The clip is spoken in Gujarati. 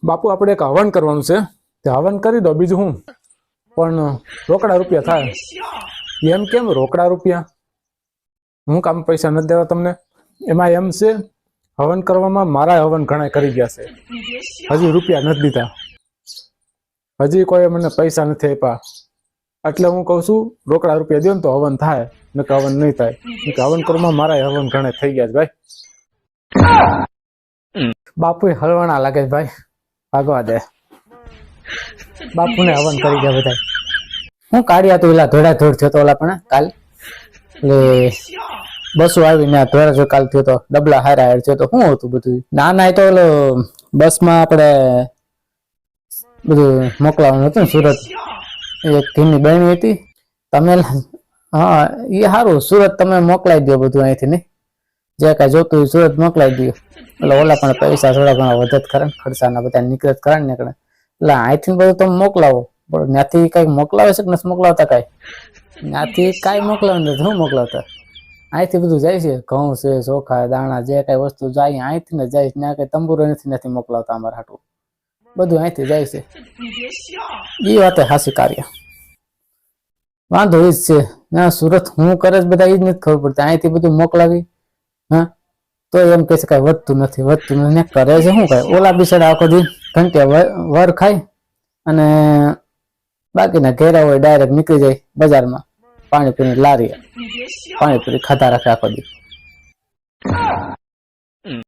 બાપુ આપણે એક હવન કરવાનું છે, તે હવન કરી દો, બીજું હું. પણ રોકડા રૂપિયા થાય. એમ કેમ રોકડા રૂપિયા? હું કામ પૈસા નથી દેવા તમને? એમાં એમ છે, હવન કરવામાં મારા હવન ઘણા કરી ગયા છે, હજી રૂપિયા નથી દીધા, હજી કોઈ મને પૈસા નથી આપ્યા. એટલે હું કહું છું રોકડા રૂપિયા દો ને તો હવન થાય, ને કે હવન નહીં થાય. હવન કરવામાં મારા હવન ઘણા થઈ ગયા છે ભાઈ. બાપુ હલવાના લાગે છે ભાઈ, ભાગવા દે. બાપુને હવન કરી ગયા બધા. હું કાઢ્યા તો ઓલા ધોળા ધોળ થયો તો ઓલા પણ કાલ એટલે બસો આવીને ધોળા ધોળ કાલ થયો તો ડબલા હારા હાર થયો તો શું હતું બધું? ના ના, એ તો ઓલો બસમાં આપણે બધું મોકલાવાનું હતું ને સુરત. એક ટીમની બહેની હતી તમે. હા એ સારું, સુરત તમે મોકલાઈ દો બધું અહીંથી, નહીં જે કાંઈ જોતું હોય સુરત મોકલાઈ દો. એટલે ઓલા પણ પૈસા થોડા ઘણા વધત કરે ને, ખર્ચાના બધા નીકળે કરે ને. એટલે અહીંથી બધું તમે મોકલાવો, પણ ત્યાંથી કઈ મોકલાવે છે કે નથી મોકલાવતા? કઈ ત્યાંથી કઈ મોકલાવે નથી. શું મોકલાવતા? અહીંથી બધું જાય છે, ઘઉં છે, ચોખા, દાણા, જે કઈ વસ્તુ જાય અહીંથી ને જાય. ત્યાં કઈ તંબુરો નથી મોકલાવતા અમારા હાટું, બધું અહીંથી જાય છે. એ વાત હાસી કાર્ય. વાંધો એ જ છે ના, સુરત હું કરે બધા એ જ નથી ખબર પડતી. અહીંથી બધું મોકલાવી, હા, તો એમ કહે છે કઈ વધતું નથી કરે છે. શું કઈ ઓલા બિચારા આખો દી ઘંટિયા વર ખાય અને બાકીના ઘેરા હોય ડાયરેક્ટ નીકળી જાય બજારમાં પાણીપુરી લારી, પાણીપુરી ખાતા રાખે આખો દી.